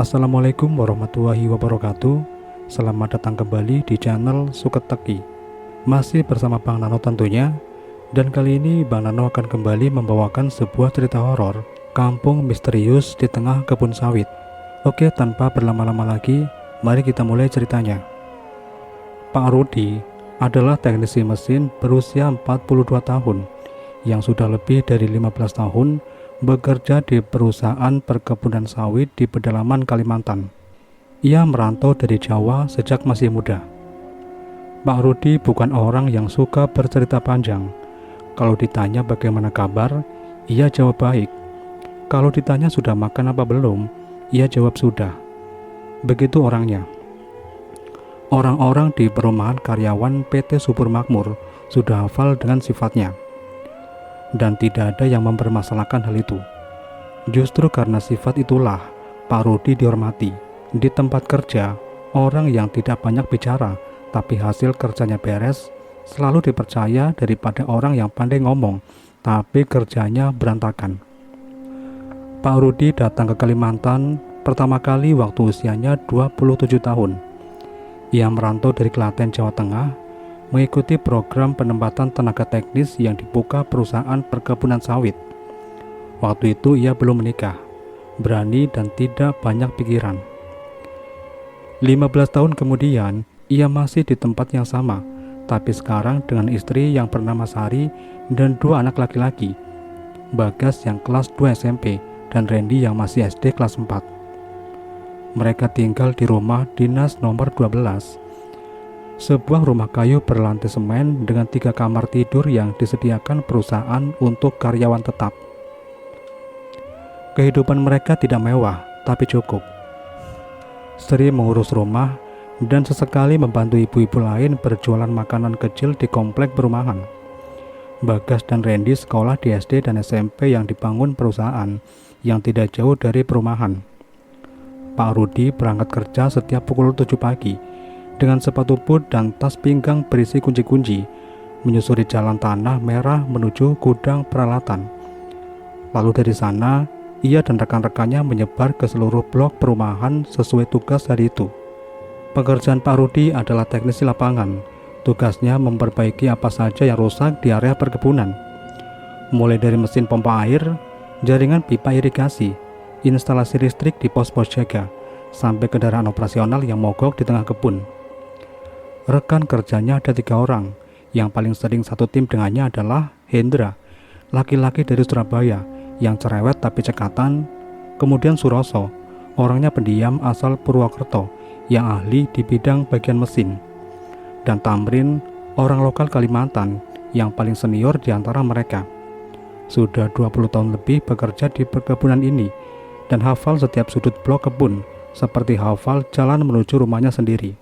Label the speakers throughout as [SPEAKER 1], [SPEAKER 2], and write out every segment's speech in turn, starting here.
[SPEAKER 1] Assalamualaikum warahmatullahi wabarakatuh. Selamat datang kembali di channel Suketeki. Masih bersama Bang Nano tentunya. Dan kali ini Bang Nano akan kembali membawakan sebuah cerita horor kampung misterius di tengah kebun sawit. Oke, tanpa berlama-lama lagi, mari kita mulai ceritanya. Pak Rudi adalah teknisi mesin berusia 42 tahun yang sudah lebih dari 15 tahun bekerja di perusahaan perkebunan sawit di pedalaman Kalimantan. Ia merantau dari Jawa sejak masih muda. Pak Rudi bukan orang yang suka bercerita panjang. Kalau ditanya bagaimana kabar, ia jawab baik. Kalau ditanya sudah makan apa belum, ia jawab sudah. Begitu orangnya. Orang-orang di perumahan karyawan PT Subur Makmur sudah hafal dengan sifatnya. Dan tidak ada yang mempermasalahkan hal itu. Justru karena sifat itulah Pak Rudi dihormati. Di tempat kerja, orang yang tidak banyak bicara tapi hasil kerjanya beres selalu dipercaya daripada orang yang pandai ngomong tapi kerjanya berantakan. Pak Rudi datang ke Kalimantan pertama kali waktu usianya 27 tahun. Ia merantau dari Klaten, Jawa Tengah, mengikuti program penempatan tenaga teknis yang dibuka perusahaan perkebunan sawit. Waktu itu ia belum menikah, berani dan tidak banyak pikiran. 15 tahun kemudian, ia masih di tempat yang sama, tapi sekarang dengan istri yang bernama Sari dan 2 anak laki-laki, Bagas yang kelas 2 SMP dan Randy yang masih SD kelas 4. Mereka tinggal di rumah dinas nomor 12, sebuah rumah kayu berlantai semen dengan 3 kamar tidur yang disediakan perusahaan untuk karyawan tetap. Kehidupan mereka tidak mewah, tapi cukup. Sri mengurus rumah dan sesekali membantu ibu-ibu lain berjualan makanan kecil di komplek perumahan. Bagas dan Randy sekolah di SD dan SMP yang dibangun perusahaan yang tidak jauh dari perumahan. Pak Rudi berangkat kerja setiap pukul 7 pagi dengan sepatu boot dan tas pinggang berisi kunci-kunci, menyusuri jalan tanah merah menuju gudang peralatan. Lalu dari sana, ia dan rekan-rekannya menyebar ke seluruh blok perumahan sesuai tugas hari itu. Pekerjaan Pak Rudi adalah teknisi lapangan. Tugasnya memperbaiki apa saja yang rusak di area perkebunan. Mulai dari mesin pompa air, jaringan pipa irigasi, instalasi listrik di pos-pos jaga, sampai kendaraan operasional yang mogok di tengah kebun. Rekan kerjanya ada 3 orang. Yang paling sering satu tim dengannya adalah Hendra, laki-laki dari Surabaya yang cerewet tapi cekatan. Kemudian Suroso, orangnya pendiam asal Purwokerto yang ahli di bidang bagian mesin. Dan Tamrin, orang lokal Kalimantan yang paling senior di antara mereka. Sudah 20 tahun lebih bekerja di perkebunan ini dan hafal setiap sudut blok kebun seperti hafal jalan menuju rumahnya sendiri.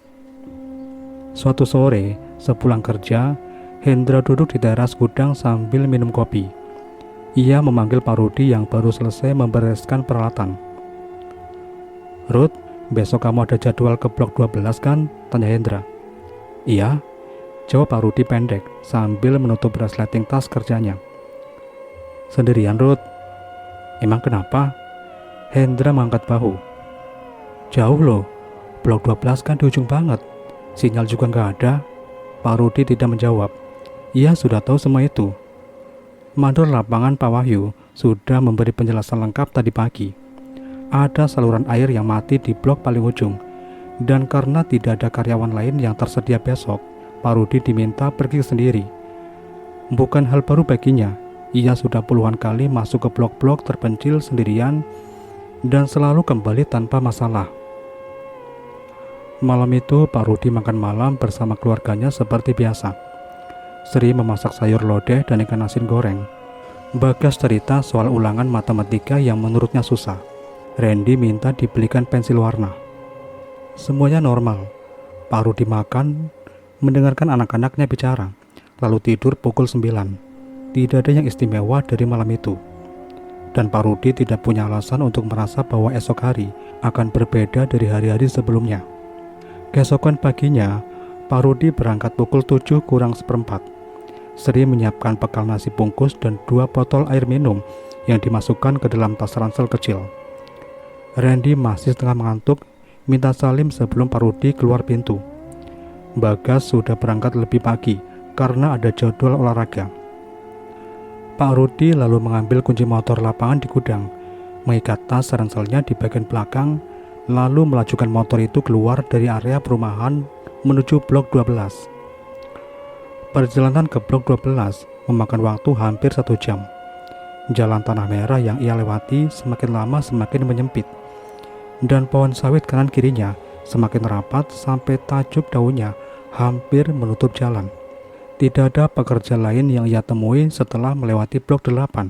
[SPEAKER 1] Suatu sore, sepulang kerja, Hendra duduk di teras gudang sambil minum kopi. Ia memanggil Pak Rudi yang baru selesai membereskan peralatan. "Rud, besok kamu ada jadwal ke blok 12 kan?" tanya Hendra. "Iya," jawab Pak Rudi pendek sambil menutup resleting tas kerjanya. "Sendirian, Rud?" "Emang kenapa?" Hendra mengangkat bahu. "Jauh loh, blok 12 kan di ujung banget. Sinyal juga nggak ada." Pak Rudi tidak menjawab. Ia sudah tahu semua itu. Mandor lapangan Pak Wahyu sudah memberi penjelasan lengkap tadi pagi. Ada saluran air yang mati di blok paling ujung, dan karena tidak ada karyawan lain yang tersedia besok, Pak Rudi diminta pergi sendiri. Bukan hal baru baginya. Ia sudah puluhan kali masuk ke blok-blok terpencil sendirian dan selalu kembali tanpa masalah. Malam itu Pak Rudi makan malam bersama keluarganya seperti biasa. Sri memasak sayur lodeh dan ikan asin goreng. Bagas cerita soal ulangan matematika yang menurutnya susah. Randy minta dibelikan pensil warna. Semuanya normal. Pak Rudi makan, mendengarkan anak-anaknya bicara, lalu tidur pukul 9. Tidak ada yang istimewa dari malam itu. Dan Pak Rudi tidak punya alasan untuk merasa bahwa esok hari akan berbeda dari hari-hari sebelumnya. Keesokan paginya, Pak Rudi berangkat pukul 7 kurang seperempat. Sri menyiapkan bekal nasi bungkus dan 2 botol air minum yang dimasukkan ke dalam tas ransel kecil. Randy masih setengah mengantuk, minta salim sebelum Pak Rudi keluar pintu. Bagas sudah berangkat lebih pagi karena ada jadwal olahraga. Pak Rudi lalu mengambil kunci motor lapangan di gudang, mengikat tas ranselnya di bagian belakang, lalu melajukan motor itu keluar dari area perumahan menuju blok 12. Perjalanan ke blok 12 memakan waktu hampir 1 jam. Jalan tanah merah yang ia lewati semakin lama semakin menyempit, dan pohon sawit kanan kirinya semakin rapat sampai tajuk daunnya hampir menutup jalan. Tidak ada pekerja lain yang ia temui setelah melewati blok 8.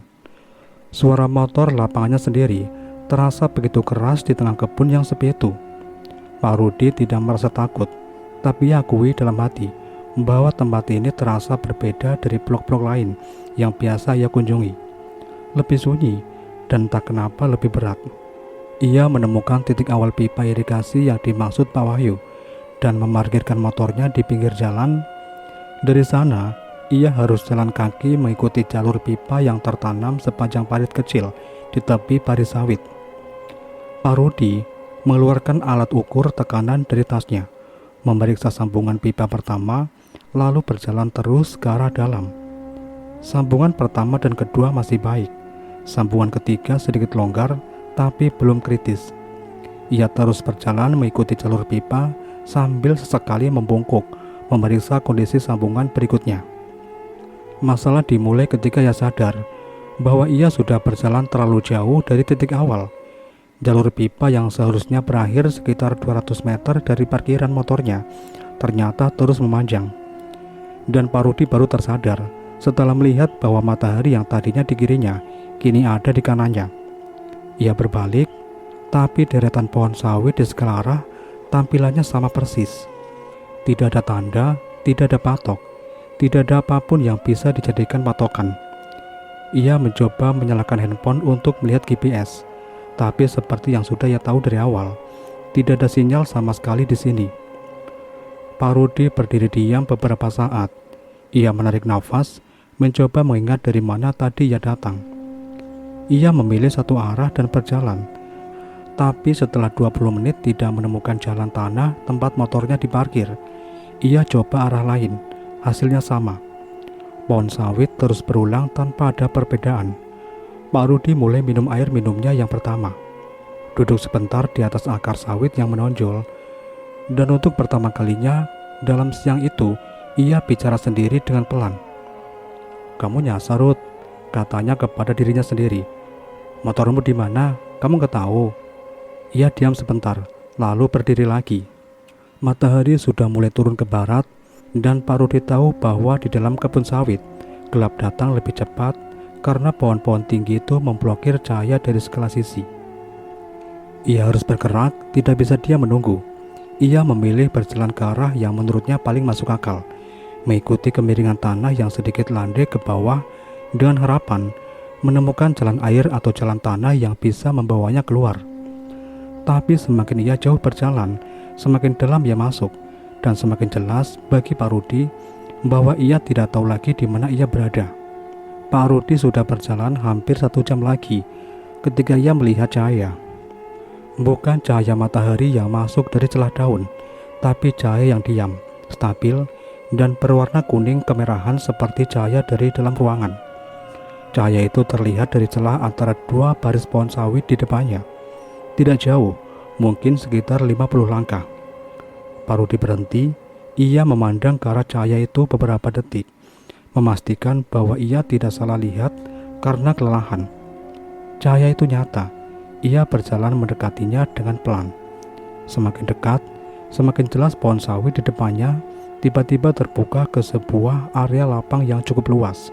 [SPEAKER 1] Suara motor lapangannya sendiri terasa begitu keras di tengah kebun yang sepi itu. Pak Rudi tidak merasa takut, tapi ia akui dalam hati bahwa tempat ini terasa berbeda dari blok-blok lain yang biasa ia kunjungi. Lebih sunyi dan tak kenapa lebih berat. Ia menemukan titik awal pipa irigasi yang dimaksud Pak Wahyu dan memarkirkan motornya di pinggir jalan. Dari sana, ia harus jalan kaki mengikuti jalur pipa yang tertanam sepanjang parit kecil di tepi parit sawit. Pak Rudi mengeluarkan alat ukur tekanan dari tasnya, memeriksa sambungan pipa pertama, lalu berjalan terus ke arah dalam. Sambungan pertama dan kedua masih baik. Sambungan ketiga sedikit longgar, tapi belum kritis. Ia terus berjalan mengikuti jalur pipa sambil sesekali membungkuk, memeriksa kondisi sambungan berikutnya. Masalah dimulai ketika ia sadar bahwa ia sudah berjalan terlalu jauh dari titik awal. Jalur pipa yang seharusnya berakhir sekitar 200 meter dari parkiran motornya ternyata terus memanjang. Dan Pak Rudi baru tersadar setelah melihat bahwa matahari yang tadinya di kirinya kini ada di kanannya. Ia berbalik, tapi deretan pohon sawit di segala arah tampilannya sama persis. Tidak ada tanda, tidak ada patok, tidak ada apapun yang bisa dijadikan patokan. Ia mencoba menyalakan handphone untuk melihat GPS, tapi seperti yang sudah ia tahu dari awal, tidak ada sinyal sama sekali di sini. Pak Rudi berdiri diam beberapa saat. Ia menarik nafas, mencoba mengingat dari mana tadi ia datang. Ia memilih satu arah dan berjalan. Tapi setelah 20 menit tidak menemukan jalan tanah tempat motornya diparkir, ia coba arah lain. Hasilnya sama. Pohon sawit terus berulang tanpa ada perbedaan. Pak Rudi mulai minum air minumnya yang pertama. Duduk sebentar di atas akar sawit yang menonjol. Dan untuk pertama kalinya dalam siang itu, ia bicara sendiri dengan pelan. "Kamu nyasar, Ruth," katanya kepada dirinya sendiri. "Motormu di mana? Kamu nggak tahu?" Ia diam sebentar, lalu berdiri lagi. Matahari sudah mulai turun ke barat, dan Pak Rudi tahu bahwa di dalam kebun sawit, gelap datang lebih cepat karena pohon-pohon tinggi itu memblokir cahaya dari segala sisi. Ia harus bergerak, tidak bisa dia menunggu. Ia memilih berjalan ke arah yang menurutnya paling masuk akal, mengikuti kemiringan tanah yang sedikit landai ke bawah dengan harapan menemukan jalan air atau jalan tanah yang bisa membawanya keluar. Tapi semakin ia jauh berjalan, semakin dalam ia masuk, dan semakin jelas bagi Pak Rudi bahwa ia tidak tahu lagi di mana ia berada. Pak Rudi sudah berjalan hampir 1 jam lagi ketika ia melihat cahaya. Bukan cahaya matahari yang masuk dari celah daun, tapi cahaya yang diam, stabil, dan berwarna kuning kemerahan seperti cahaya dari dalam ruangan. Cahaya itu terlihat dari celah antara 2 baris pohon sawit di depannya. Tidak jauh, mungkin sekitar 50 langkah. Pak Rudi berhenti. Ia memandang ke arah cahaya itu beberapa detik, memastikan bahwa ia tidak salah lihat karena kelelahan. Cahaya itu nyata. Ia berjalan mendekatinya dengan pelan. Semakin dekat, semakin jelas pohon sawit di depannya tiba-tiba terbuka ke sebuah area lapang yang cukup luas.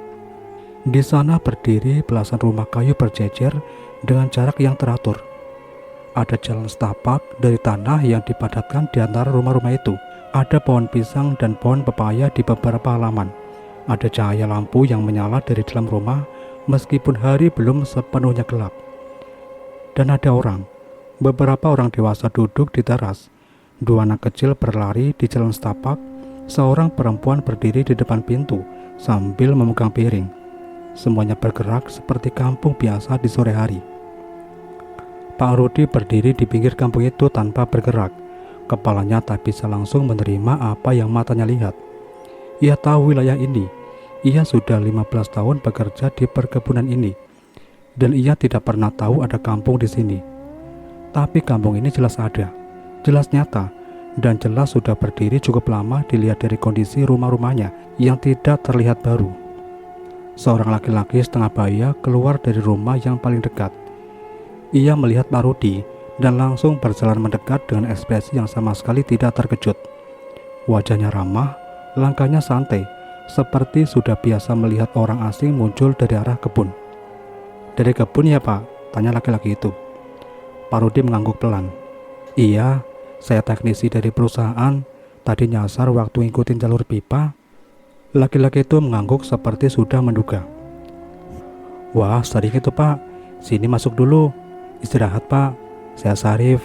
[SPEAKER 1] Di sana berdiri belasan rumah kayu berjejer dengan jarak yang teratur. Ada jalan setapak dari tanah yang dipadatkan di antara rumah-rumah itu. Ada pohon pisang dan pohon pepaya di beberapa halaman. Ada cahaya lampu yang menyala dari dalam rumah meskipun hari belum sepenuhnya gelap. Dan ada orang. Beberapa orang dewasa duduk di teras. 2 anak kecil berlari di jalan setapak. Seorang perempuan berdiri di depan pintu sambil memegang piring. Semuanya bergerak seperti kampung biasa di sore hari. Pak Rudi berdiri di pinggir kampung itu tanpa bergerak. Kepalanya tak bisa langsung menerima apa yang matanya lihat. Ia tahu wilayah ini. Ia sudah 15 tahun bekerja di perkebunan ini. Dan ia tidak pernah tahu ada kampung di sini. Tapi kampung ini jelas ada, jelas nyata, dan jelas sudah berdiri cukup lama dilihat dari kondisi rumah-rumahnya yang tidak terlihat baru. Seorang laki-laki setengah baya keluar dari rumah yang paling dekat. Ia melihat Pak Rudi dan langsung berjalan mendekat dengan ekspresi yang sama sekali tidak terkejut. Wajahnya ramah, langkahnya santai, seperti sudah biasa melihat orang asing muncul dari arah kebun. "Dari kebun ya Pak?" tanya laki-laki itu. Pak Rudi mengangguk pelan. "Iya, saya teknisi dari perusahaan, tadi nyasar waktu ngikutin jalur pipa." Laki-laki itu mengangguk seperti sudah menduga. "Wah, sering itu Pak, sini masuk dulu. Istirahat Pak, saya Sarif."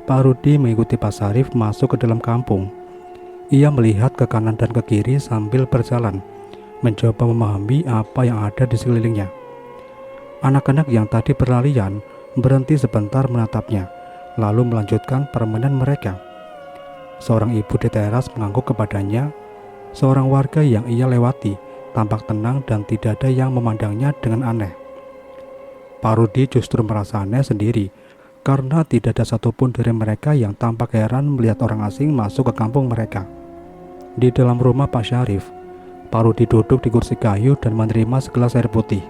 [SPEAKER 1] Pak Rudi mengikuti Pak Sarif masuk ke dalam kampung. Ia melihat ke kanan dan ke kiri sambil berjalan, mencoba memahami apa yang ada di sekelilingnya. Anak-anak yang tadi berlarian berhenti sebentar menatapnya, lalu melanjutkan permainan mereka. Seorang ibu di teras mengangguk kepadanya. Seorang warga yang ia lewati tampak tenang dan tidak ada yang memandangnya dengan aneh. Pak Rudi justru merasa aneh sendiri karena tidak ada satupun dari mereka yang tampak heran melihat orang asing masuk ke kampung mereka. Di dalam rumah Pak Syarif, Pak Rudi duduk di kursi kayu dan menerima segelas air putih.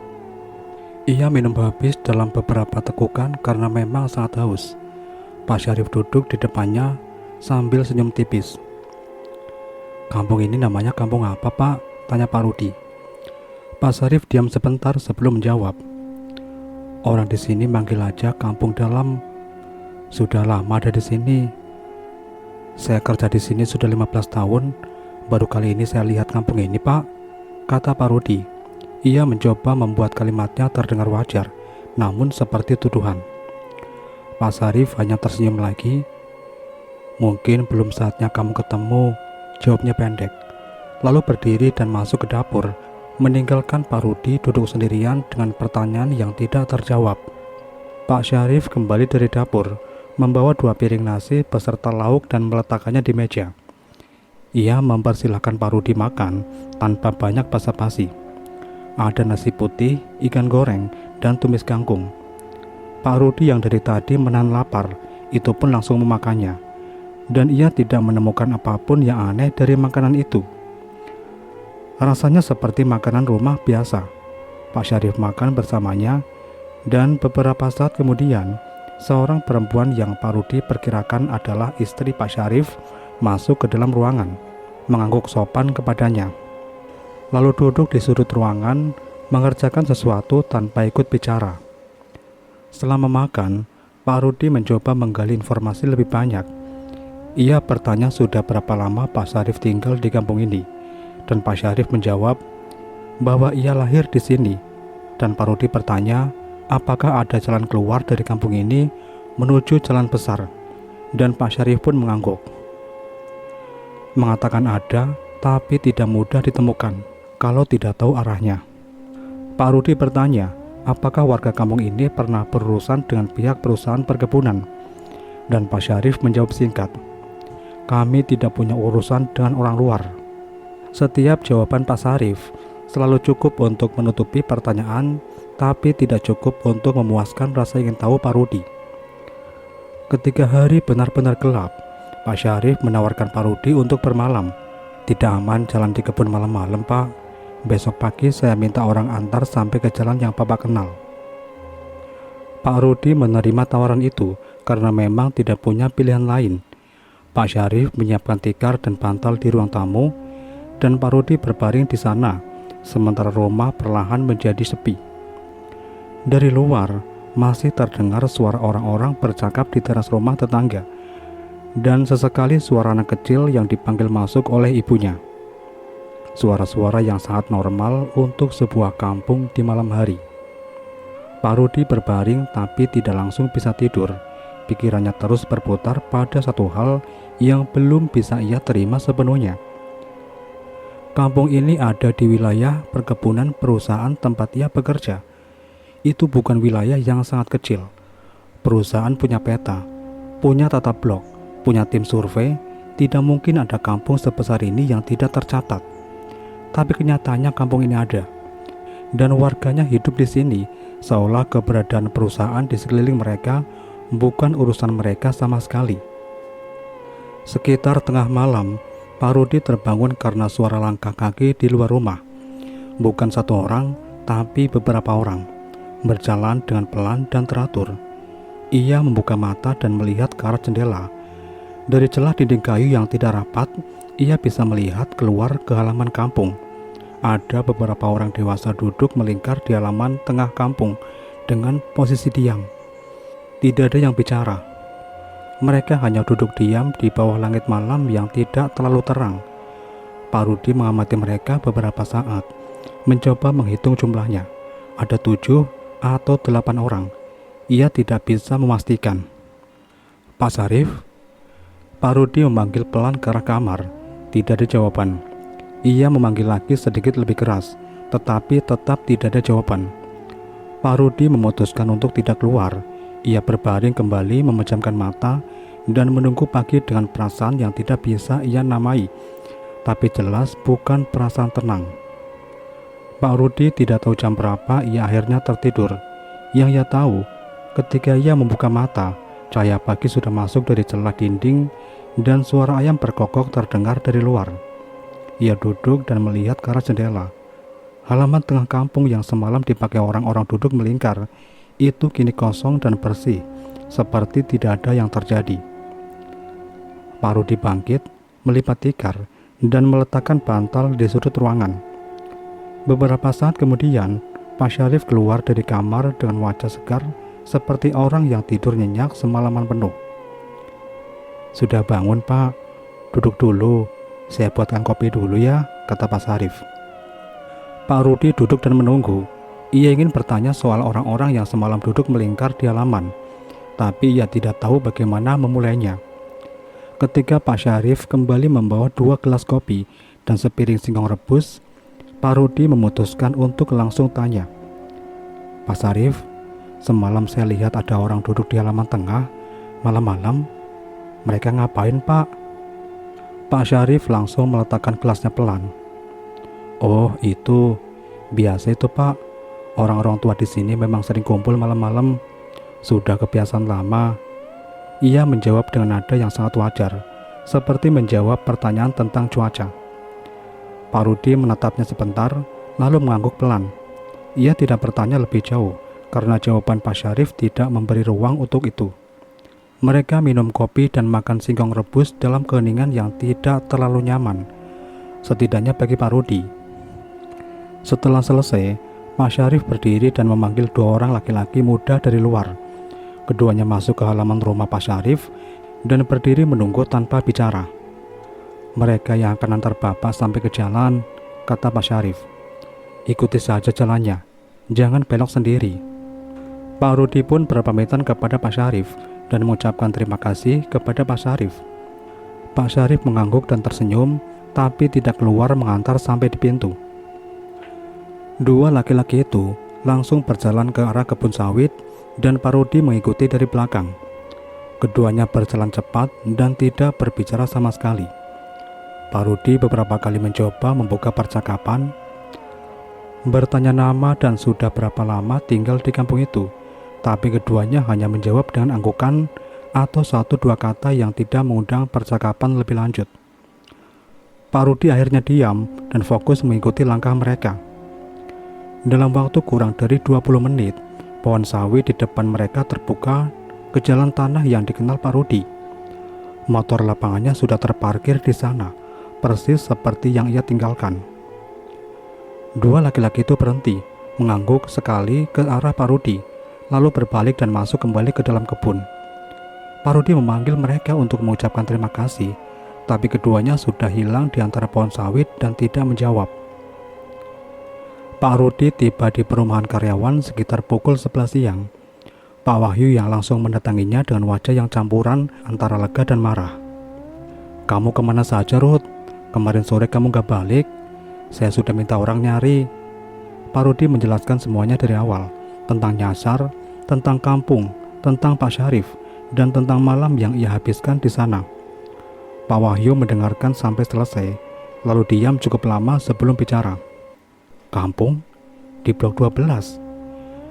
[SPEAKER 1] Ia minum habis dalam beberapa tekukan karena memang sangat haus. Pak Syarif duduk di depannya sambil senyum tipis. "Kampung ini namanya kampung apa Pak?" tanya Pak Rudi. Pak Syarif diam sebentar sebelum menjawab. "Orang di sini manggil aja kampung dalam. Sudah lama ada di sini. Saya kerja di sini sudah 15 tahun. Baru kali ini saya lihat kampung ini Pak," kata Pak Rudi. Ia mencoba membuat kalimatnya terdengar wajar, namun seperti tuduhan. Pak Syarif hanya tersenyum lagi. "Mungkin belum saatnya kamu ketemu," jawabnya pendek. Lalu berdiri dan masuk ke dapur, meninggalkan Pak Rudi duduk sendirian dengan pertanyaan yang tidak terjawab. Pak Syarif kembali dari dapur, membawa 2 piring nasi beserta lauk dan meletakkannya di meja. Ia mempersilahkan Pak Rudi makan tanpa banyak basa-basi. Ada nasi putih, ikan goreng, dan tumis kangkung. Pak Rudi yang dari tadi menahan lapar, itu pun langsung memakannya. Dan ia tidak menemukan apapun yang aneh dari makanan itu. Rasanya seperti makanan rumah biasa. Pak Syarif makan bersamanya, dan beberapa saat kemudian, seorang perempuan yang Pak Rudi perkirakan adalah istri Pak Syarif masuk ke dalam ruangan, mengangguk sopan kepadanya. Lalu duduk di sudut ruangan, mengerjakan sesuatu tanpa ikut bicara. Setelah memakan, Pak Rudi mencoba menggali informasi lebih banyak. Ia bertanya sudah berapa lama Pak Syarif tinggal di kampung ini, dan Pak Syarif menjawab bahwa ia lahir di sini. Dan Pak Rudi bertanya apakah ada jalan keluar dari kampung ini menuju jalan besar, dan Pak Syarif pun mengangguk. Mengatakan ada, tapi tidak mudah ditemukan kalau tidak tahu arahnya. Pak Rudi bertanya apakah warga kampung ini pernah berurusan dengan pihak perusahaan perkebunan, dan Pak Syarif menjawab singkat, "Kami tidak punya urusan dengan orang luar." Setiap jawaban Pak Syarif selalu cukup untuk menutupi pertanyaan, tapi tidak cukup untuk memuaskan rasa ingin tahu Pak Rudi. Ketika hari benar-benar gelap, Pak Syarif menawarkan Pak Rudi untuk bermalam. "Tidak aman jalan di kebun malam-malam Pak. Besok pagi saya minta orang antar sampai ke jalan yang Bapak kenal." Pak Rudi menerima tawaran itu karena memang tidak punya pilihan lain. Pak Syarif menyiapkan tikar dan bantal di ruang tamu, dan Pak Rudi berbaring di sana, sementara rumah perlahan menjadi sepi. Dari luar, masih terdengar suara orang-orang bercakap di teras rumah tetangga, dan sesekali suara anak kecil yang dipanggil masuk oleh ibunya. Suara-suara yang sangat normal untuk sebuah kampung di malam hari. Pak Rudi berbaring tapi tidak langsung bisa tidur. Pikirannya terus berputar pada satu hal yang belum bisa ia terima sepenuhnya. Kampung ini ada di wilayah perkebunan perusahaan tempat ia bekerja. Itu bukan wilayah yang sangat kecil. Perusahaan punya peta, punya tata blok, punya tim survei. Tidak mungkin ada kampung sebesar ini yang tidak tercatat. Tapi kenyataannya kampung ini ada, dan warganya hidup di sini seolah keberadaan perusahaan di sekeliling mereka bukan urusan mereka sama sekali. Sekitar tengah malam, Pak Rudi terbangun karena suara langkah kaki di luar rumah. Bukan satu orang, tapi beberapa orang, berjalan dengan pelan dan teratur. Ia membuka mata dan melihat ke arah jendela. Dari celah dinding kayu yang tidak rapat, ia bisa melihat keluar ke halaman kampung. Ada beberapa orang dewasa duduk melingkar di halaman tengah kampung dengan posisi diam. Tidak ada yang bicara. Mereka hanya duduk diam di bawah langit malam yang tidak terlalu terang. Pak Rudi mengamati mereka beberapa saat, mencoba menghitung jumlahnya. Ada 7 atau 8 orang. Ia tidak bisa memastikan. Pak Syarif? Pak Rudi memanggil pelan ke arah kamar. Tidak ada jawaban. Ia memanggil lagi sedikit lebih keras, tetapi tetap tidak ada jawaban. Pak Rudi memutuskan untuk tidak keluar. Ia berbaring kembali, memejamkan mata dan menunggu pagi dengan perasaan yang tidak bisa ia namai, tapi jelas bukan perasaan tenang. Pak Rudi tidak tahu jam berapa ia akhirnya tertidur. Yang ia tahu, ketika ia membuka mata, cahaya pagi sudah masuk dari celah dinding dan suara ayam berkokok terdengar dari luar. Ia duduk dan melihat ke arah jendela. Halaman tengah kampung yang semalam dipakai orang-orang duduk melingkar itu kini kosong dan bersih, seperti tidak ada yang terjadi. Pak Rudi bangkit, melipat tikar, dan meletakkan bantal di sudut ruangan. Beberapa saat kemudian, Pak Syarif keluar dari kamar dengan wajah segar, seperti orang yang tidur nyenyak semalaman penuh. Sudah bangun, Pak? Duduk dulu, saya buatkan kopi dulu ya, kata Pak Syarif. Pak Rudi duduk dan menunggu. Ia ingin bertanya soal orang-orang yang semalam duduk melingkar di halaman, tapi ia tidak tahu bagaimana memulainya. Ketika Pak Syarif kembali membawa 2 gelas kopi dan sepiring singkong rebus, Pak Rudi memutuskan untuk langsung tanya. Pak Syarif, semalam saya lihat ada orang duduk di halaman tengah, malam-malam. Mereka ngapain, Pak? Pak Syarif langsung meletakkan gelasnya pelan. Oh, itu. Biasa itu, Pak. Orang-orang tua di sini memang sering kumpul malam-malam. Sudah kebiasaan lama. Ia menjawab dengan nada yang sangat wajar, seperti menjawab pertanyaan tentang cuaca. Pak Rudi menatapnya sebentar, lalu mengangguk pelan. Ia tidak bertanya lebih jauh, karena jawaban Pak Syarif tidak memberi ruang untuk itu. Mereka minum kopi dan makan singkong rebus dalam keheningan yang tidak terlalu nyaman, setidaknya bagi Pak Rudi. Setelah selesai, Pak Syarif berdiri dan memanggil 2 orang laki-laki muda dari luar. Keduanya masuk ke halaman rumah Pak Syarif dan berdiri menunggu tanpa bicara. Mereka yang akan antar Bapak sampai ke jalan, kata Pak Syarif. Ikuti saja jalannya, jangan belok sendiri. Pak Rudi pun berpamitan kepada Pak Syarif dan mengucapkan terima kasih kepada Pak Syarif. Pak Syarif mengangguk dan tersenyum, tapi tidak keluar mengantar sampai di pintu. 2 laki-laki itu langsung berjalan ke arah kebun sawit dan Pak Rudi mengikuti dari belakang. Keduanya berjalan cepat dan tidak berbicara sama sekali. Pak Rudi beberapa kali mencoba membuka percakapan, bertanya nama dan sudah berapa lama tinggal di kampung itu. Tapi keduanya hanya menjawab dengan anggukan atau 1-2 kata yang tidak mengundang percakapan lebih lanjut. Pak Rudi akhirnya diam dan fokus mengikuti langkah mereka. Dalam waktu kurang dari 20 menit, pohon sawit di depan mereka terbuka ke jalan tanah yang dikenal Pak Rudi. Motor lapangannya sudah terparkir di sana, persis seperti yang ia tinggalkan. 2 laki-laki itu berhenti, mengangguk sekali ke arah Pak Rudi, lalu berbalik dan masuk kembali ke dalam kebun. Pak Rudi memanggil mereka untuk mengucapkan terima kasih, tapi keduanya sudah hilang di antara pohon sawit dan tidak menjawab. Pak Rudi tiba di perumahan karyawan sekitar pukul 11 siang. Pak Wahyu yang langsung mendatanginya dengan wajah yang campuran antara lega dan marah. Kamu kemana saja, Ruth? Kemarin sore kamu gak balik. Saya sudah minta orang nyari. Pak Rudi menjelaskan semuanya dari awal, tentang nyasar, tentang kampung, tentang Pak Syarif dan tentang malam yang ia habiskan di sana. Pak Wahyu mendengarkan sampai selesai, lalu diam cukup lama sebelum bicara. Kampung? Di blok 12?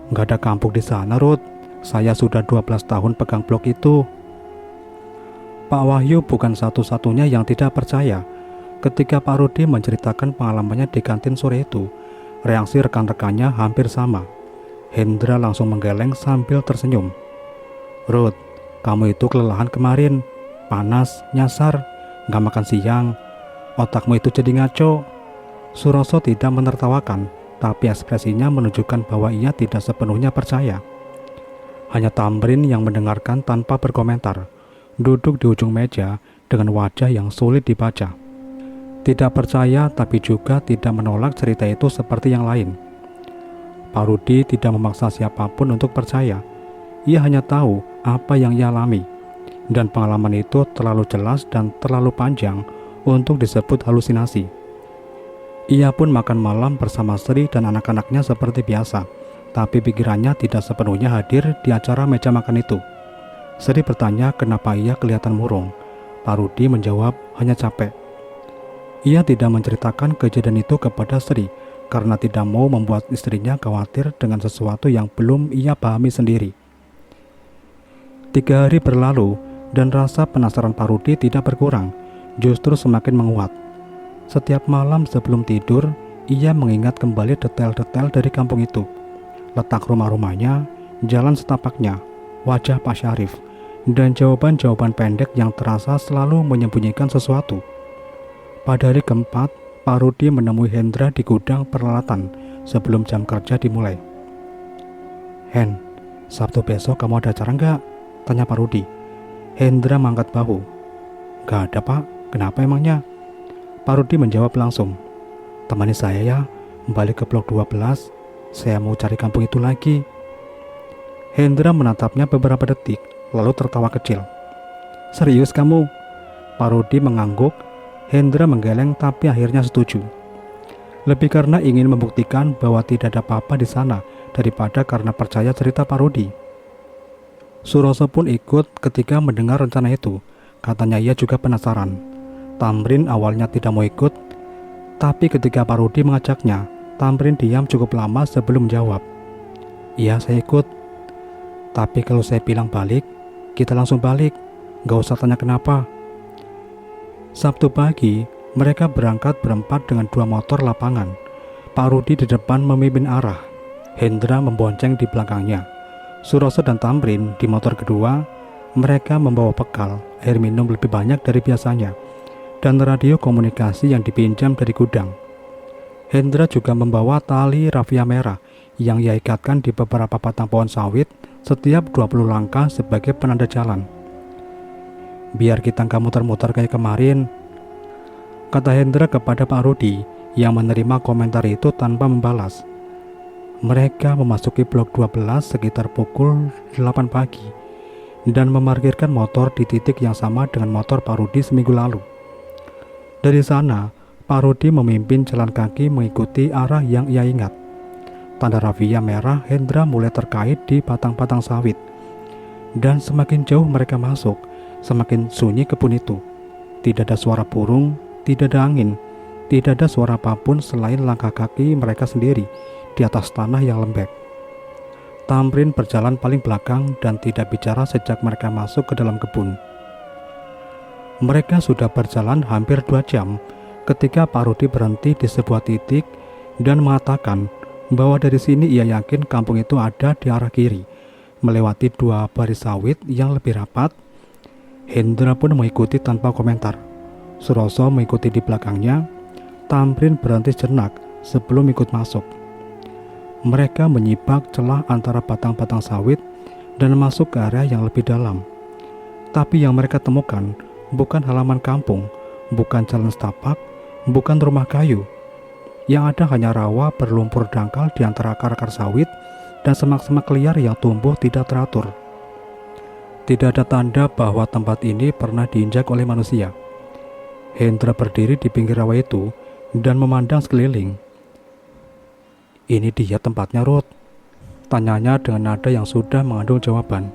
[SPEAKER 1] Nggak ada kampung di sana, Ruth. Saya sudah 12 tahun pegang blok itu. Pak Wahyu bukan satu-satunya yang tidak percaya. Ketika Pak Rudi menceritakan pengalamannya di kantin sore itu, reaksi rekan-rekannya hampir sama. Hendra langsung menggeleng sambil tersenyum. Ruth, kamu itu kelelahan kemarin. Panas, nyasar, nggak makan siang. Otakmu itu jadi ngaco. Suroso tidak menertawakan, tapi ekspresinya menunjukkan bahwa ia tidak sepenuhnya percaya. Hanya Tamrin yang mendengarkan tanpa berkomentar, duduk di ujung meja dengan wajah yang sulit dibaca. Tidak percaya tapi juga tidak menolak cerita itu seperti yang lain. Pak Rudi tidak memaksa siapapun untuk percaya. Ia hanya tahu apa yang ia alami, dan pengalaman itu terlalu jelas dan terlalu panjang untuk disebut halusinasi. Ia pun makan malam bersama Sri dan anak-anaknya seperti biasa, tapi pikirannya tidak sepenuhnya hadir di acara meja makan itu. Sri bertanya kenapa ia kelihatan murung. Pak Rudi menjawab hanya capek. Ia tidak menceritakan kejadian itu kepada Sri karena tidak mau membuat istrinya khawatir dengan sesuatu yang belum ia pahami sendiri. 3 hari berlalu dan rasa penasaran Pak Rudi tidak berkurang, justru semakin menguat. Setiap malam sebelum tidur, ia mengingat kembali detail-detail dari kampung itu. Letak rumah-rumahnya, jalan setapaknya, wajah Pak Syarif, dan jawaban-jawaban pendek yang terasa selalu menyembunyikan sesuatu. Pada hari keempat, Pak Rudi menemui Hendra di gudang peralatan sebelum jam kerja dimulai. Hen, Sabtu besok kamu ada acara nggak? Tanya Pak Rudi. Hendra mengangkat bahu. Nggak ada, Pak. Kenapa emangnya? Pak Rudi menjawab langsung. Temani saya ya, balik ke blok 12. Saya mau cari kampung itu lagi. Hendra menatapnya beberapa detik, lalu tertawa kecil. Serius kamu? Pak Rudi mengangguk. Hendra menggeleng tapi akhirnya setuju. Lebih karena ingin membuktikan bahwa tidak ada apa-apa di sana daripada karena percaya cerita Pak Rudi. Suroso pun ikut ketika mendengar rencana itu. Katanya ia juga penasaran. Tamrin awalnya tidak mau ikut, tapi ketika Pak Rudi mengajaknya, Tamrin diam cukup lama sebelum menjawab. Iya, saya ikut. Tapi kalau saya bilang balik, kita langsung balik. Gak usah tanya kenapa. Sabtu pagi, mereka berangkat berempat dengan 2 motor lapangan. Pak Rudi di depan memimpin arah. Hendra membonceng di belakangnya. Suroso dan Tamrin di motor kedua. Mereka membawa bekal, air minum lebih banyak dari biasanya, dan radio komunikasi yang dipinjam dari gudang. Hendra juga membawa tali rafia merah yang ia ikatkan di beberapa batang pohon sawit setiap 20 langkah sebagai penanda jalan. Biar kita nggak muter-muter kayak kemarin, kata Hendra kepada Pak Rudi yang menerima komentar itu tanpa membalas. Mereka memasuki blok 12 sekitar pukul 8 pagi dan memarkirkan motor di titik yang sama dengan motor Pak Rudi seminggu lalu. Dari sana, Pak Rudi memimpin jalan kaki mengikuti arah yang ia ingat. Tanda rafia merah Hendra mulai terkait di batang-batang sawit. Dan semakin jauh mereka masuk, semakin sunyi kebun itu. Tidak ada suara burung, tidak ada angin, tidak ada suara apapun selain langkah kaki mereka sendiri di atas tanah yang lembek. Tamrin berjalan paling belakang dan tidak bicara sejak mereka masuk ke dalam kebun. Mereka sudah berjalan hampir 2 jam ketika Pak Rudi berhenti di sebuah titik dan mengatakan bahwa dari sini ia yakin kampung itu ada di arah kiri, melewati 2 baris sawit yang lebih rapat. Hendra pun mengikuti tanpa komentar. Suroso mengikuti di belakangnya. Tamrin berhenti sejenak sebelum ikut masuk. Mereka menyibak celah antara batang-batang sawit dan masuk ke area yang lebih dalam. Tapi yang mereka temukan bukan halaman kampung, bukan jalan setapak, bukan rumah kayu. Yang ada hanya rawa berlumpur dangkal di antara akar-akar sawit dan semak-semak liar yang tumbuh tidak teratur. Tidak ada tanda bahwa tempat ini pernah diinjak oleh manusia. Hendra berdiri di pinggir rawa itu dan memandang sekeliling. Ini dia tempatnya, Ruth? Tanyanya dengan nada yang sudah mengandung jawaban.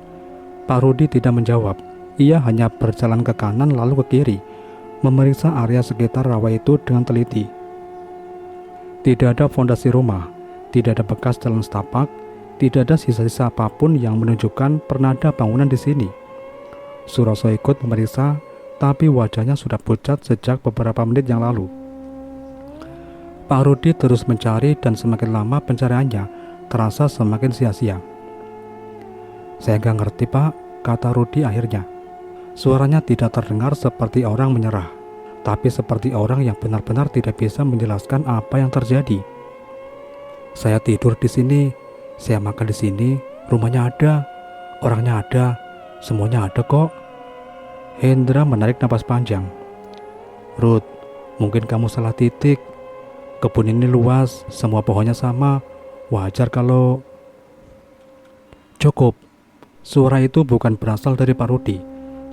[SPEAKER 1] Pak Rudi tidak menjawab. Ia hanya berjalan ke kanan lalu ke kiri, memeriksa area sekitar rawa itu dengan teliti. Tidak ada fondasi rumah, tidak ada bekas jalan setapak, tidak ada sisa-sisa apapun yang menunjukkan pernah ada bangunan di sini. Suroso ikut memeriksa, tapi wajahnya sudah pucat sejak beberapa menit yang lalu. Pak Rudi terus mencari dan semakin lama pencariannya terasa semakin sia-sia. "Saya nggak ngerti, Pak," kata Rudi akhirnya. Suaranya tidak terdengar seperti orang menyerah, tapi seperti orang yang benar-benar tidak bisa menjelaskan apa yang terjadi. "Saya tidur di sini, saya makan di sini, rumahnya ada, orangnya ada, semuanya ada kok." Hendra menarik napas panjang. "Ruth, mungkin kamu salah titik. Kebun ini luas, semua pohonnya sama. Wajar kalau..." "Cukup." Suara itu bukan berasal dari Pak Rudi.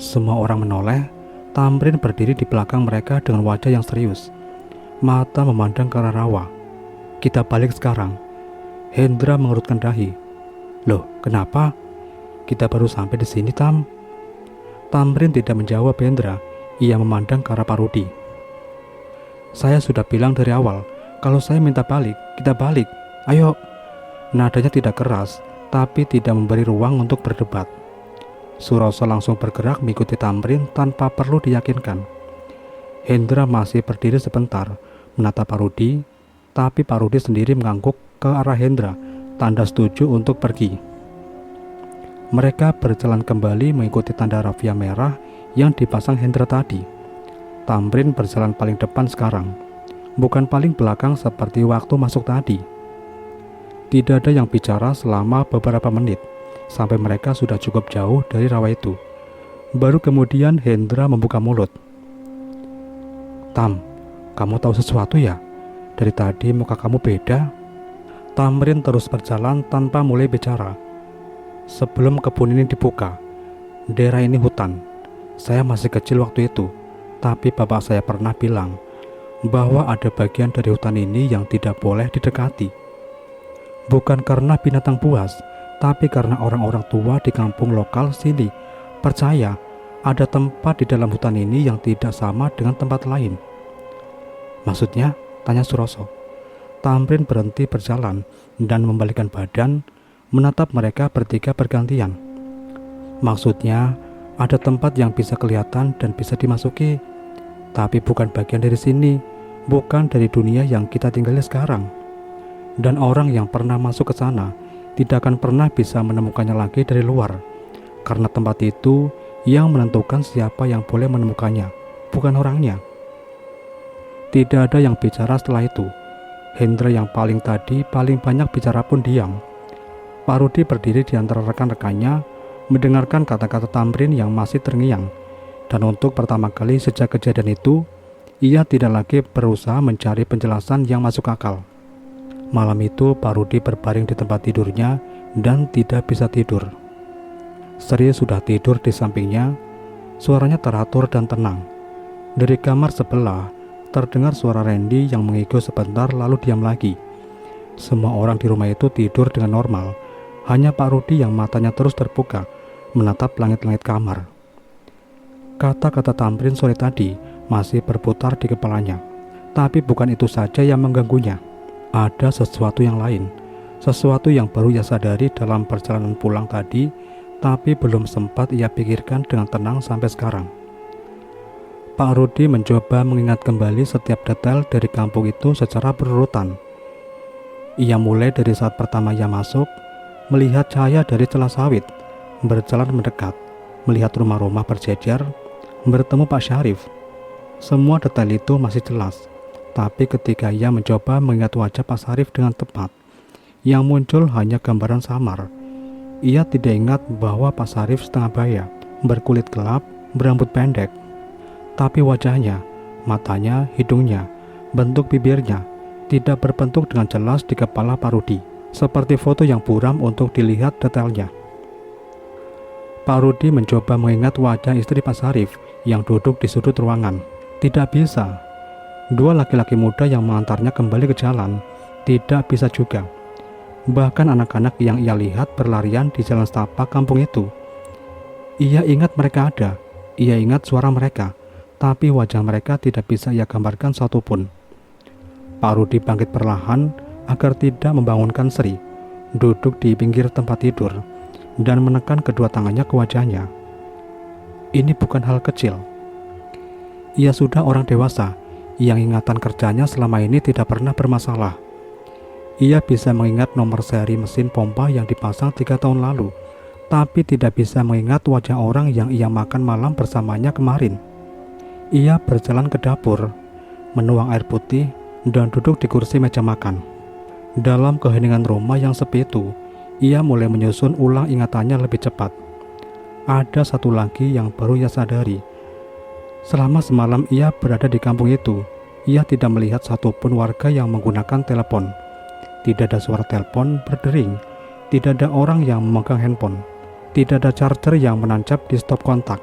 [SPEAKER 1] Semua orang menoleh. Tamrin berdiri di belakang mereka dengan wajah yang serius. Mata memandang ke arah rawa. "Kita balik sekarang." Hendra mengerutkan dahi. "Loh, kenapa? Kita baru sampai di sini, Tam." Tamrin tidak menjawab Hendra. Ia memandang ke arah Pak Rudi. "Saya sudah bilang dari awal, kalau saya minta balik, kita balik. Ayo." Nadanya tidak keras, tapi tidak memberi ruang untuk berdebat. Suroso langsung bergerak mengikuti Tamrin tanpa perlu diyakinkan. Hendra masih berdiri sebentar, menatap Pak Rudi, tapi Pak Rudi sendiri mengangguk ke arah Hendra, tanda setuju untuk pergi. Mereka berjalan kembali mengikuti tanda rafia merah yang dipasang Hendra tadi. Tamrin berjalan paling depan sekarang, bukan paling belakang seperti waktu masuk tadi. Tidak ada yang bicara selama beberapa menit, sampai mereka sudah cukup jauh dari rawa itu. Baru kemudian Hendra membuka mulut. "Tam, kamu tahu sesuatu ya? Dari tadi muka kamu beda." Tamrin terus berjalan tanpa mulai bicara. "Sebelum kebun ini dibuka, daerah ini hutan. Saya masih kecil waktu itu, tapi bapak saya pernah bilang bahwa ada bagian dari hutan ini yang tidak boleh didekati. Bukan karena binatang buas, tapi karena orang-orang tua di kampung lokal sini percaya ada tempat di dalam hutan ini yang tidak sama dengan tempat lain." "Maksudnya?" tanya Suroso. Tamrin berhenti berjalan dan membalikkan badan, menatap mereka bertiga bergantian. "Maksudnya ada tempat yang bisa kelihatan dan bisa dimasuki, tapi bukan bagian dari sini, bukan dari dunia yang kita tinggali sekarang. Dan orang yang pernah masuk ke sana tidak akan pernah bisa menemukannya lagi dari luar, karena tempat itu yang menentukan siapa yang boleh menemukannya, bukan orangnya." Tidak ada yang bicara setelah itu. Hendra yang paling tadi paling banyak bicara pun diam. Pak Rudi berdiri di antara rekan-rekannya, mendengarkan kata-kata Tamrin yang masih terngiang. Dan untuk pertama kali sejak kejadian itu, ia tidak lagi berusaha mencari penjelasan yang masuk akal. Malam itu Pak Rudi berbaring di tempat tidurnya dan tidak bisa tidur. Sri sudah tidur di sampingnya. Suaranya teratur dan tenang. Dari kamar sebelah terdengar suara Randy yang mengigo sebentar lalu diam lagi. Semua orang di rumah itu tidur dengan normal. Hanya Pak Rudi yang matanya terus terbuka menatap langit-langit kamar. Kata-kata Tamrin sore tadi masih berputar di kepalanya. Tapi bukan itu saja yang mengganggunya. Ada sesuatu yang lain, sesuatu yang baru ia sadari dalam perjalanan pulang tadi, tapi belum sempat ia pikirkan dengan tenang sampai sekarang. Pak Rudi mencoba mengingat kembali setiap detail dari kampung itu secara berurutan. Ia mulai dari saat pertama ia masuk, melihat cahaya dari celah sawit, berjalan mendekat, melihat rumah-rumah berjejer, bertemu Pak Syarif. Semua detail itu masih jelas. Tapi ketika ia mencoba mengingat wajah Pak Syarif dengan tepat, yang muncul hanya gambaran samar. Ia tidak ingat bahwa Pak Syarif setengah baya, berkulit gelap, berambut pendek. Tapi wajahnya, matanya, hidungnya, bentuk bibirnya tidak berbentuk dengan jelas di kepala Pak Rudi, seperti foto yang buram untuk dilihat detailnya. Pak Rudi mencoba mengingat wajah istri Pak Syarif yang duduk di sudut ruangan. Tidak bisa. Dua laki-laki muda yang mengantarnya kembali ke jalan tidak bisa juga. Bahkan anak-anak yang ia lihat berlarian di jalan setapak kampung itu. Ia ingat mereka ada, ia ingat suara mereka, tapi wajah mereka tidak bisa ia gambarkan satupun. Pak Rudi bangkit perlahan agar tidak membangunkan Sri, duduk di pinggir tempat tidur, dan menekan kedua tangannya ke wajahnya. Ini bukan hal kecil. Ia sudah orang dewasa, yang ingatan kerjanya selama ini tidak pernah bermasalah. Ia bisa mengingat nomor seri mesin pompa yang dipasang 3 tahun lalu, tapi tidak bisa mengingat wajah orang yang ia makan malam bersamanya kemarin. Ia berjalan ke dapur, menuang air putih, dan duduk di kursi meja makan. Dalam keheningan rumah yang sepi itu, ia mulai menyusun ulang ingatannya lebih cepat. Ada satu lagi yang baru ia sadari. Selama semalam ia berada di kampung itu, ia tidak melihat satupun warga yang menggunakan telepon. Tidak ada suara telepon berdering, tidak ada orang yang memegang handphone, tidak ada charger yang menancap di stop kontak.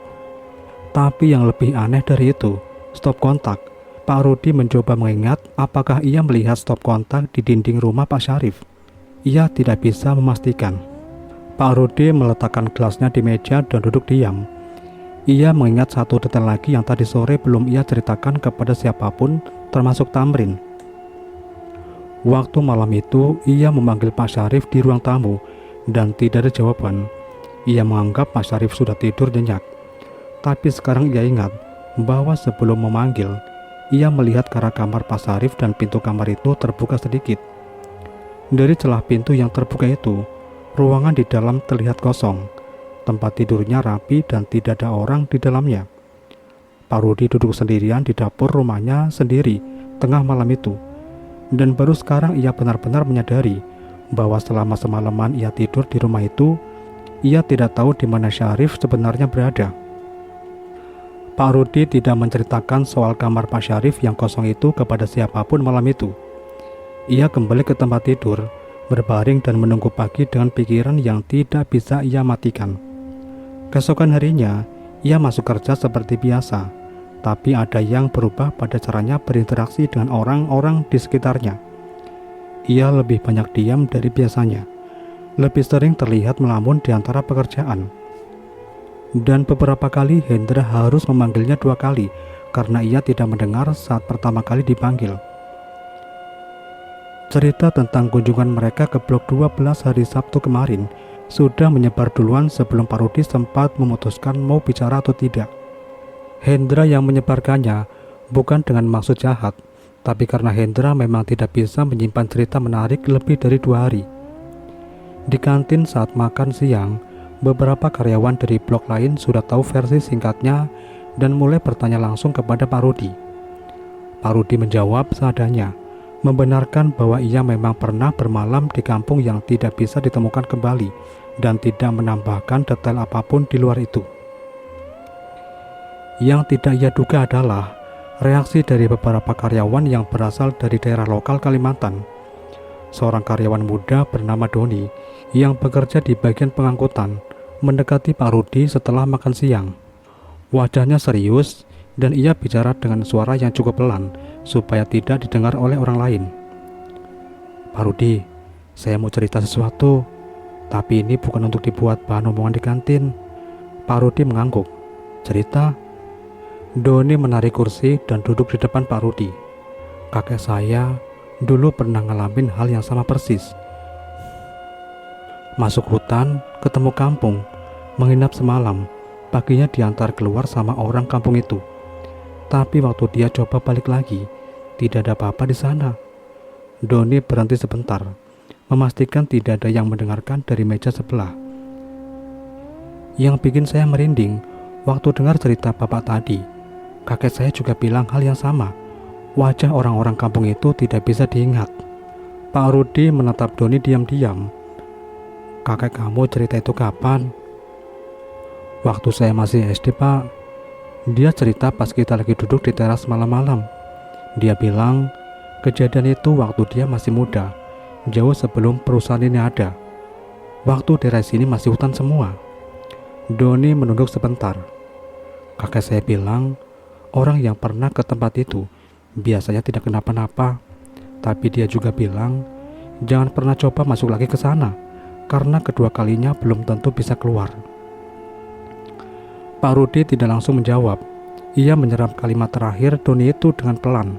[SPEAKER 1] Tapi yang lebih aneh dari itu, stop kontak. Pak Rudi mencoba mengingat apakah ia melihat stop kontak di dinding rumah Pak Syarif. Ia tidak bisa memastikan. Pak Rudi meletakkan gelasnya di meja dan duduk diam. Ia mengingat satu detail lagi yang tadi sore belum ia ceritakan kepada siapapun, termasuk Tamrin. Waktu malam itu, ia memanggil Pak Syarif di ruang tamu dan tidak ada jawaban. Ia menganggap Pak Syarif sudah tidur nyenyak. Tapi sekarang ia ingat bahwa sebelum memanggil, ia melihat ke arah kamar Pak Syarif dan pintu kamar itu terbuka sedikit. Dari celah pintu yang terbuka itu, ruangan di dalam terlihat kosong. Tempat tidurnya rapi dan tidak ada orang di dalamnya. Pak Rudi duduk sendirian di dapur rumahnya sendiri tengah malam itu. Dan baru sekarang ia benar-benar menyadari bahwa selama semalaman ia tidur di rumah itu, ia tidak tahu di mana Syarif sebenarnya berada. Pak Rudi tidak menceritakan soal kamar Pak Syarif yang kosong itu kepada siapapun malam itu. Ia kembali ke tempat tidur, berbaring dan menunggu pagi dengan pikiran yang tidak bisa ia matikan. Keesokan harinya, ia masuk kerja seperti biasa, tapi ada yang berubah pada caranya berinteraksi dengan orang-orang di sekitarnya. Ia lebih banyak diam dari biasanya, lebih sering terlihat melamun di antara pekerjaan. Dan beberapa kali Hendra harus memanggilnya 2 kali karena ia tidak mendengar saat pertama kali dipanggil. Cerita tentang kunjungan mereka ke Blok 12 hari Sabtu kemarin sudah menyebar duluan sebelum Pak Rudi sempat memutuskan mau bicara atau tidak. Hendra yang menyebarkannya bukan dengan maksud jahat, tapi karena Hendra memang tidak bisa menyimpan cerita menarik lebih dari 2 hari. Di kantin saat makan siang, beberapa karyawan dari blok lain sudah tahu versi singkatnya dan mulai bertanya langsung kepada Pak Rudi. Pak Rudi menjawab seadanya, membenarkan bahwa ia memang pernah bermalam di kampung yang tidak bisa ditemukan kembali dan tidak menambahkan detail apapun di luar itu. Yang tidak ia duga adalah reaksi dari beberapa karyawan yang berasal dari daerah lokal Kalimantan. Seorang karyawan muda bernama Doni yang bekerja di bagian pengangkutan mendekati Pak Rudi setelah makan siang. Wajahnya serius dan ia bicara dengan suara yang cukup pelan supaya tidak didengar oleh orang lain. Pak Rudi, saya mau cerita sesuatu, tapi ini bukan untuk dibuat bahan omongan di kantin. Pak Rudi mengangguk. Cerita? Doni menarik kursi dan duduk di depan Pak Rudi. Kakek saya dulu pernah ngalamin hal yang sama persis. Masuk hutan, ketemu kampung, menginap semalam, paginya diantar keluar sama orang kampung itu. Tapi waktu dia coba balik lagi, tidak ada apa-apa di sana. Doni berhenti sebentar, memastikan tidak ada yang mendengarkan dari meja sebelah. Yang bikin saya merinding, waktu dengar cerita bapak tadi, kakek saya juga bilang hal yang sama. Wajah orang-orang kampung itu tidak bisa diingat. Pak Rudi menatap Doni diam-diam. Kakek kamu cerita itu kapan? Waktu saya masih SD, Pak. Dia cerita pas kita lagi duduk di teras malam-malam. Dia bilang kejadian itu waktu dia masih muda, jauh sebelum perusahaan ini ada. Waktu daerah sini masih hutan semua. Doni menunduk sebentar. Kakek saya bilang orang yang pernah ke tempat itu biasanya tidak kenapa-napa. Tapi dia juga bilang jangan pernah coba masuk lagi ke sana, karena kedua kalinya belum tentu bisa keluar. Pak Rudi tidak langsung menjawab. Ia menyerap kalimat terakhir Doni itu dengan pelan.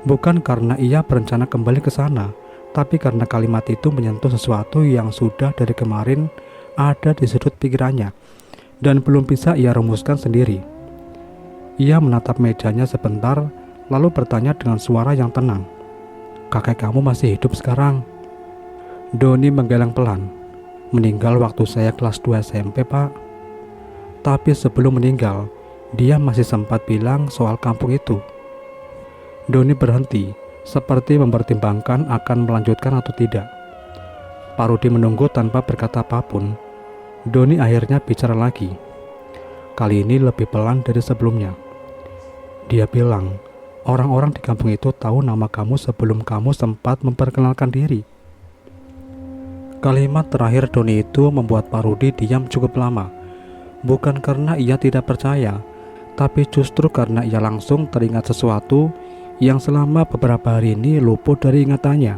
[SPEAKER 1] Bukan karena ia berencana kembali ke sana, tapi karena kalimat itu menyentuh sesuatu yang sudah dari kemarin ada di sudut pikirannya dan belum bisa ia rumuskan sendiri. Ia menatap mejanya sebentar, lalu bertanya dengan suara yang tenang. "Kakek kamu masih hidup sekarang?" Doni menggeleng pelan. "Meninggal waktu saya kelas 2 SMP, Pak. Tapi sebelum meninggal, dia masih sempat bilang soal kampung itu." Doni berhenti, seperti mempertimbangkan akan melanjutkan atau tidak. Pak Rudi menunggu tanpa berkata apapun. Doni akhirnya bicara lagi. Kali ini lebih pelan dari sebelumnya. Dia bilang, orang-orang di kampung itu tahu nama kamu sebelum kamu sempat memperkenalkan diri. Kalimat terakhir Doni itu membuat Pak Rudi diam cukup lama. Bukan karena ia tidak percaya, tapi justru karena ia langsung teringat sesuatu yang selama beberapa hari ini luput dari ingatannya.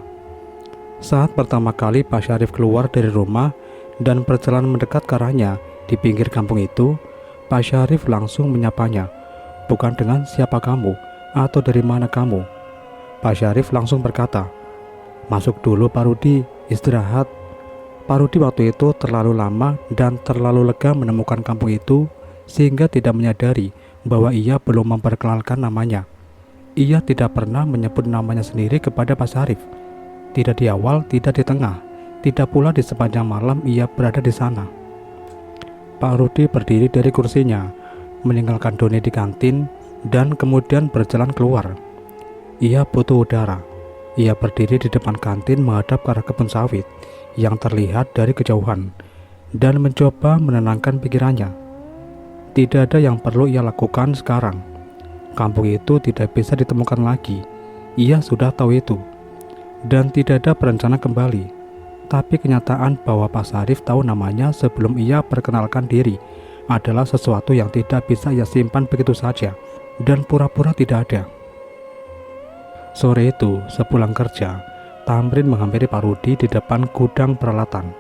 [SPEAKER 1] Saat pertama kali Pak Syarif keluar dari rumah dan berjalan mendekat ke arahnya di pinggir kampung itu, Pak Syarif langsung menyapanya, bukan dengan "siapa kamu" atau "dari mana kamu". Pak Syarif langsung berkata, "Masuk dulu Pak Rudi, istirahat." Pak Rudi waktu itu terlalu lama dan terlalu lega menemukan kampung itu sehingga tidak menyadari bahwa ia belum memperkenalkan namanya. Ia tidak pernah menyebut namanya sendiri kepada Pak Syarif. Tidak di awal, tidak di tengah, tidak pula di sepanjang malam ia berada di sana. Pak Rudi berdiri dari kursinya, meninggalkan Doni di kantin, dan kemudian berjalan keluar. Ia butuh udara. Ia berdiri di depan kantin menghadap ke arah kebun sawit yang terlihat dari kejauhan, dan mencoba menenangkan pikirannya. Tidak ada yang perlu ia lakukan sekarang. Kampung itu tidak bisa ditemukan lagi. Ia sudah tahu itu. Dan tidak ada berencana kembali. Tapi kenyataan bahwa Pak Syarif tahu namanya sebelum ia perkenalkan diri adalah sesuatu yang tidak bisa ia simpan begitu saja dan pura-pura tidak ada. Sore itu, sepulang kerja, Tamrin menghampiri Pak Rudi di depan gudang peralatan.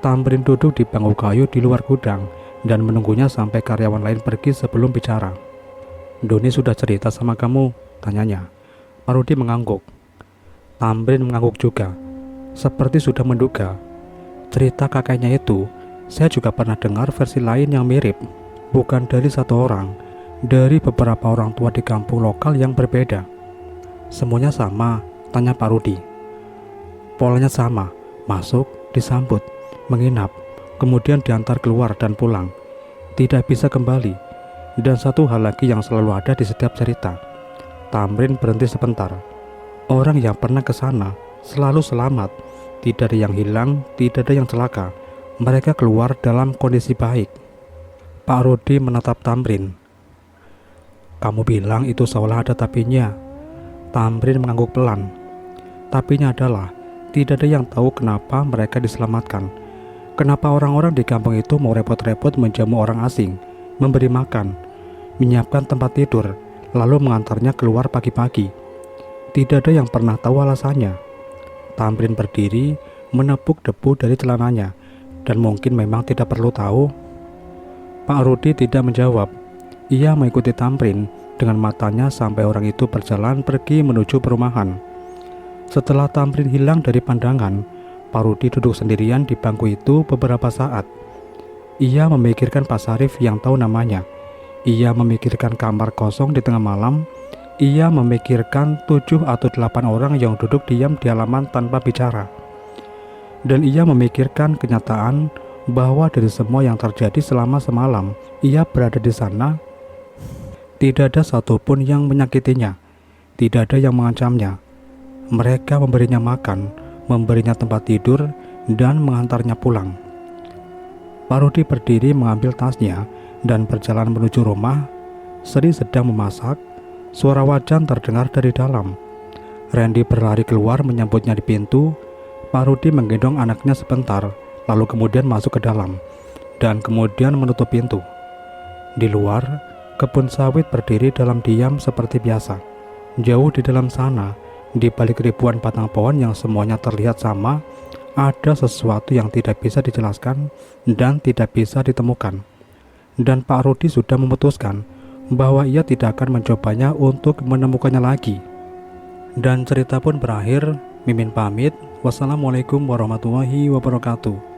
[SPEAKER 1] Tamrin duduk di bangku kayu di luar gudang dan menunggunya sampai karyawan lain pergi sebelum bicara. "Doni sudah cerita sama kamu?" tanyanya. Pak Rudi mengangguk. Tamrin mengangguk juga, seperti sudah menduga. Cerita kakeknya itu, saya juga pernah dengar versi lain yang mirip. Bukan dari satu orang, dari beberapa orang tua di kampung lokal yang berbeda. "Semuanya sama?" tanya Pak Rudi. "Polanya sama, masuk, disambut, menginap, kemudian diantar keluar dan pulang. Tidak bisa kembali. Dan satu hal lagi yang selalu ada di setiap cerita." Tamrin berhenti sebentar. "Orang yang pernah ke sana selalu selamat. Tidak ada yang hilang, tidak ada yang celaka. Mereka keluar dalam kondisi baik." Pak Rudi menatap Tamrin. "Kamu bilang itu seolah ada tapinya." Tamrin mengangguk pelan. "Tapinya adalah tidak ada yang tahu kenapa mereka diselamatkan. Kenapa orang-orang di kampung itu mau repot-repot menjamu orang asing, memberi makan, menyiapkan tempat tidur, lalu mengantarnya keluar pagi-pagi. Tidak ada yang pernah tahu alasannya." Tamrin berdiri, menepuk debu dari celananya, dan mungkin memang tidak perlu tahu. Pak Rudi tidak menjawab. Ia mengikuti Tamrin dengan matanya sampai orang itu berjalan pergi menuju perumahan. Setelah Tamrin hilang dari pandangan, Pak Rudi duduk sendirian di bangku itu beberapa saat. Ia memikirkan Pak Syarif yang tahu namanya. Ia memikirkan kamar kosong di tengah malam. Ia memikirkan 7 atau 8 orang yang duduk diam di halaman tanpa bicara. Dan ia memikirkan kenyataan bahwa dari semua yang terjadi selama semalam, ia berada di sana. Tidak ada satupun yang menyakitinya. Tidak ada yang mengancamnya. Mereka memberinya makan, memberinya tempat tidur, dan mengantarnya pulang. Pak Rudi berdiri mengambil tasnya dan berjalan menuju rumah. Sri sedang memasak. Suara wajan terdengar dari dalam. Randy berlari keluar menyambutnya di pintu. Pak Rudi menggendong anaknya sebentar, lalu kemudian masuk ke dalam, dan kemudian menutup pintu. Di luar, kebun sawit berdiri dalam diam seperti biasa. Jauh di dalam sana, di balik ribuan batang pohon yang semuanya terlihat sama, ada sesuatu yang tidak bisa dijelaskan dan tidak bisa ditemukan. dan Pak Rudi sudah memutuskan bahwa ia tidak akan mencobanya untuk menemukannya lagi. Dan cerita pun berakhir. Mimin pamit. Wassalamualaikum warahmatullahi wabarakatuh.